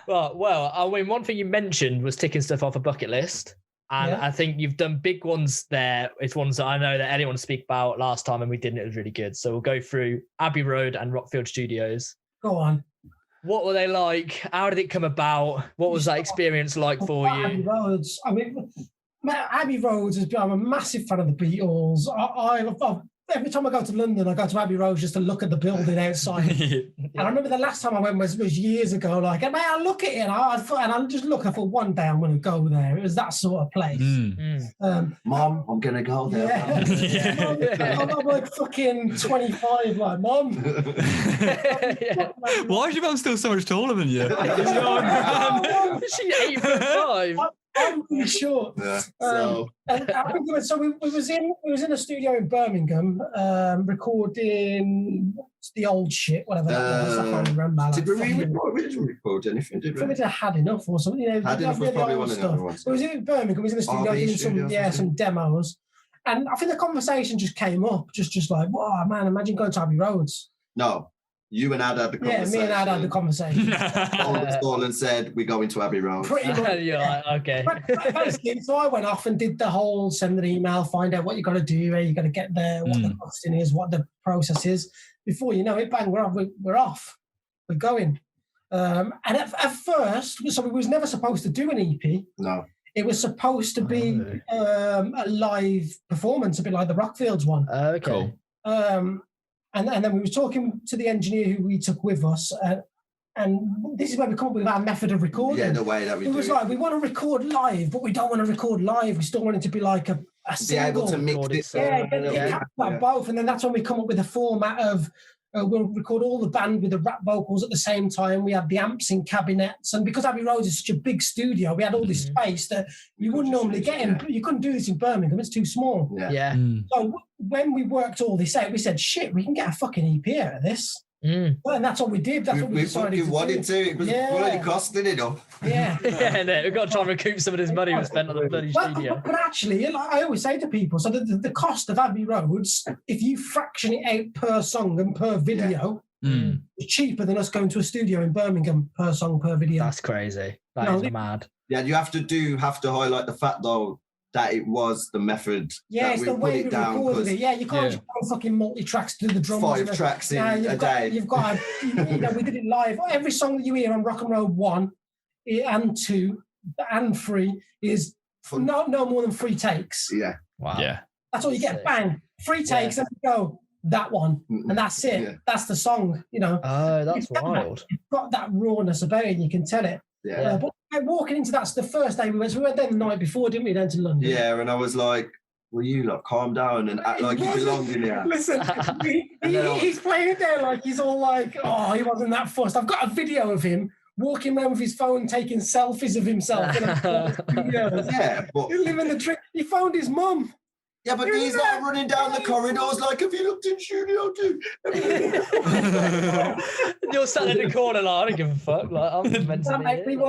Well, I mean, one thing you mentioned was ticking stuff off a bucket list. And I think you've done big ones there. It's ones that I know that Ellie wanted to speak about last time and we didn't. It was really good. So we'll go through Abbey Road and Rockfield Studios. Go on. What were they like? How did it come about? What was that experience like for you? Abbey Roads. I mean, Abbey Road I'm a massive fan of the Beatles. Every time I go to London, I go to Abbey Road just to look at the building outside. And I remember the last time I went was years ago. Like, and I look at it and I just look. I thought one day I'm going to go there. It was that sort of place. Mom, I'm going to go there. Yeah. I'm like fucking 25. Like, Mom. Why is your mum still so much taller than you? She's 8'5". I'm really short. Yeah. So we was in a studio in Birmingham, recording the old shit, whatever that was. I can't remember. Did we record anything? Did we? We had enough or something. Had enough was probably one of the other ones. It was in Birmingham. We was in the studio doing some demos, and I think the conversation just came up, just like, wow, man, imagine going to Abbey Roads. No. You and Ad had the conversation. Yeah, me and Ad had the conversation. All said, we're going to Abbey Road. Pretty much. Yeah, okay. Basically, so I went off and did the whole send an email, find out what you got to do, where you got to get there, what the costing is, what the process is. Before you know it, bang, we're off. We're going. And at first, so we was never supposed to do an EP. No. It was supposed to be a live performance, a bit like the Rockfields one. Okay. Cool. And then we were talking to the engineer who we took with us, and this is where we come up with our method of recording. Yeah, the way that we do it. It was like, we want to record live, but we don't want to record live. We still want it to be like a single. Be able to mix it. Yeah, both. And then that's when we come up with a format of, we'll record all the band with the rap vocals at the same time. We had the amps in cabinets. And because Abbey Road is such a big studio, we had all this space that you wouldn't normally get in. You couldn't do this in Birmingham. It's too small. Yeah. So when we worked all this out, we said, shit, we can get a fucking EP out of this. Well, and that's what we did. That's what we decided to wanted do. to. It was bloody costing it up. Yeah. We've got to try and recoup some of this money we spent on the bloody studio. But actually, like I always say to people, so the cost of Abbey Roads, if you fraction it out per song and per video, it's cheaper than us going to a studio in Birmingham per song, per video. That's crazy. That is mad. Yeah, you have to highlight the fact, though, that it was the method that it's we the way put it we down. recorded it. Yeah, you can't just go fucking multi-tracks to do the drums. 5 tracks in a day. You've got we did it live. Every song that you hear on Rock and Roll 1 and 2 and 3 is no more than 3 takes. Yeah. Wow. Yeah. That's all you get. Bang. 3 takes and go, that one. And that's it. Yeah. That's the song, you know. Oh, that's wild. You've got that rawness about it, and you can tell it. Yeah. But walking into that's the first day we went there the night before, didn't we, then to London? Yeah, and I was like, will you lot calm down and act like you belong in here? Listen, he's playing it there like he's all like, oh, he wasn't that fussed. I've got a video of him walking around with his phone taking selfies of himself. Yeah, but he's living the dream. He found his mum. Yeah, but he's not running down the corridors like, have you looked in studio too? You're sat in the corner like, I don't give a fuck. Like, I'm meant to be we were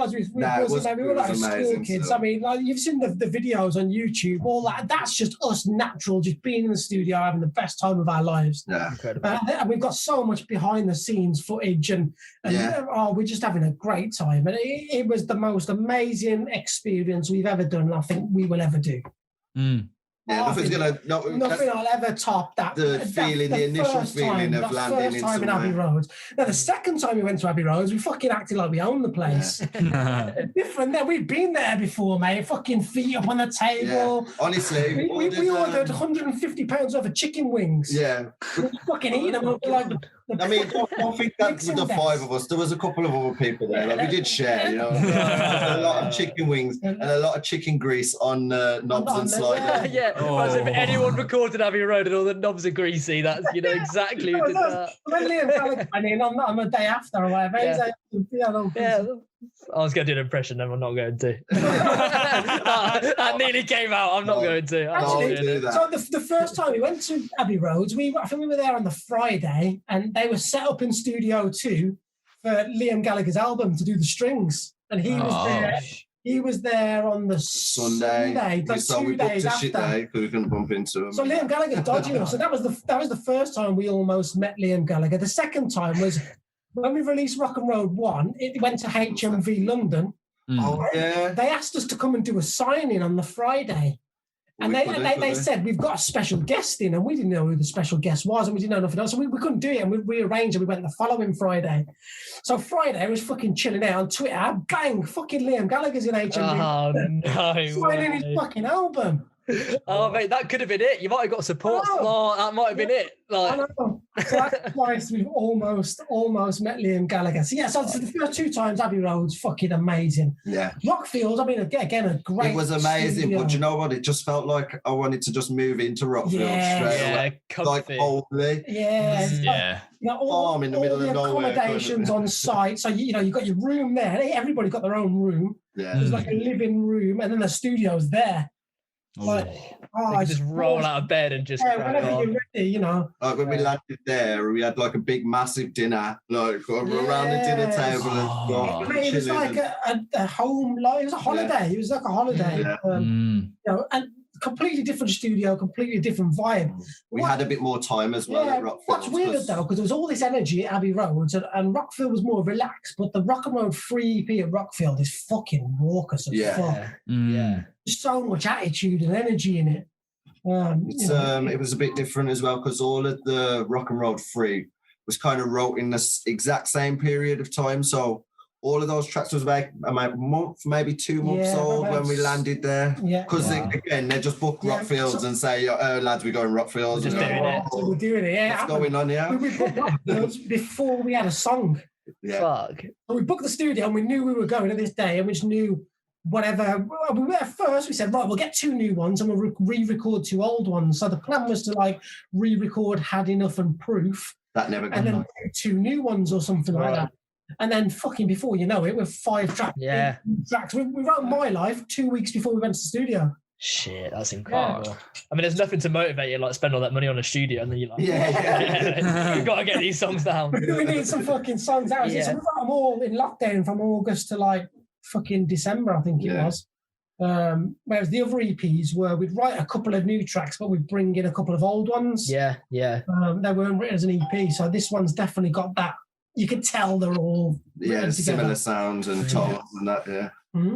like school kids. So. I mean, like, you've seen the videos on YouTube, all that. That's just us natural, just being in the studio, having the best time of our lives. Yeah. Incredible. And we've got so much behind the scenes footage and we're just having a great time. And it was the most amazing experience we've ever done, and I think we will ever do. Yeah, nothing will ever top that. The initial feeling of landing in time in Abbey Road. Now, the second time we went to Abbey Road, we fucking acted like we owned the place. Yeah. Different. Then we'd been there before, mate. Fucking feet up on the table. Yeah. Honestly, we ordered £150 worth of chicken wings. Yeah, we fucking eating them like. I mean, I think that was the 5 of us. There was a couple of other people there. Like, we did share, you know. A lot of chicken wings and a lot of chicken grease on knobs and sliders. Yeah. As if anyone recorded Abbey Road and all the knobs are greasy. That's, you know, exactly who did that. When Liam Gallagher went in on the day after or whatever, I was going to do an impression, and I'm not going to. That nearly came out. I'm not going to. Actually, so the first time we went to Abbey Road, I think we were there on the Friday, and they were set up in Studio 2 for Liam Gallagher's album to do the strings, and he was there. He was there on the Sunday like 2 days after. Because we couldn't bump into him. So Liam Gallagher dodging us. So that was the first time we almost met Liam Gallagher. The second time was when we released Rock and Road 1, it went to HMV London. Oh, yeah. They asked us to come and do a signing on the Friday. And they said, we've got a special guest in, and we didn't know who the special guest was, and we didn't know nothing else. So we couldn't do it, and we rearranged, and we went the following Friday. So Friday, I was fucking chilling out on Twitter. Bang, fucking Liam Gallagher's in HMV. Oh, no. Signing his fucking album. Oh, mate, that could have been it. You might have got support. Oh, that might have been it. Like... I know. So that's twice we've almost met Liam Gallagher. So yeah, so the first 2 times Abbey Road's fucking amazing. Yeah. Rockfield, I mean, again, a great. It was amazing, studio. But you know what? It just felt like I wanted to just move into Rockfield straight away. Like Oldley. Yeah. Yeah. You know, all in the middle of nowhere. Accommodations on site. So you've got your room there. Everybody got their own room. Yeah. There's like a living room, and then the studio's there. Like, you just roll out of bed and just whenever you're ready, you know. Like when we landed there, we had like a big, massive dinner, like around the dinner table. It was like a home, like it was a holiday. It was like a holiday. You know, and completely different studio, completely different vibe. We had a bit more time as well at Rockfield. What's weird though, because there was all this energy at Abbey Road, and Rockfield was more relaxed, but the Rock and Road 3 EP at Rockfield is fucking raucous as fuck. Yeah. There's so much attitude and energy in it. It was a bit different as well, because all of the Rock and Roll 3 was kind of wrote in the exact same period of time. So all of those tracks was like a month, maybe 2 months old when we landed there. Because again, they just book Rockfields and say, lads, we're going Rockfields. We're doing it, What's going on here? We booked Rockfields before we had a song. Fuck. So we booked the studio and we knew we were going to this day, and we just knew whatever. At first we said, right, we'll get 2 new ones and we'll re-record 2 old ones. So the plan was to like re-record Had Enough and Proof. That never got and then 2 new ones or something like that. And then fucking before you know it, we're 5 tracks. Yeah. We wrote My Life 2 weeks before we went to the studio. Shit, that's incredible. I mean, there's nothing to motivate you like spend all that money on a studio and then you're like, we've got to get these songs down. We need some fucking songs out. So we wrote them all in lockdown from August to like fucking December, I think it was. Whereas the other EPs were, we'd write a couple of new tracks, but we'd bring in a couple of old ones. Yeah. They weren't written as an EP, so this one's definitely got that. You could tell they're all similar sounds and tones and that. Mm-hmm.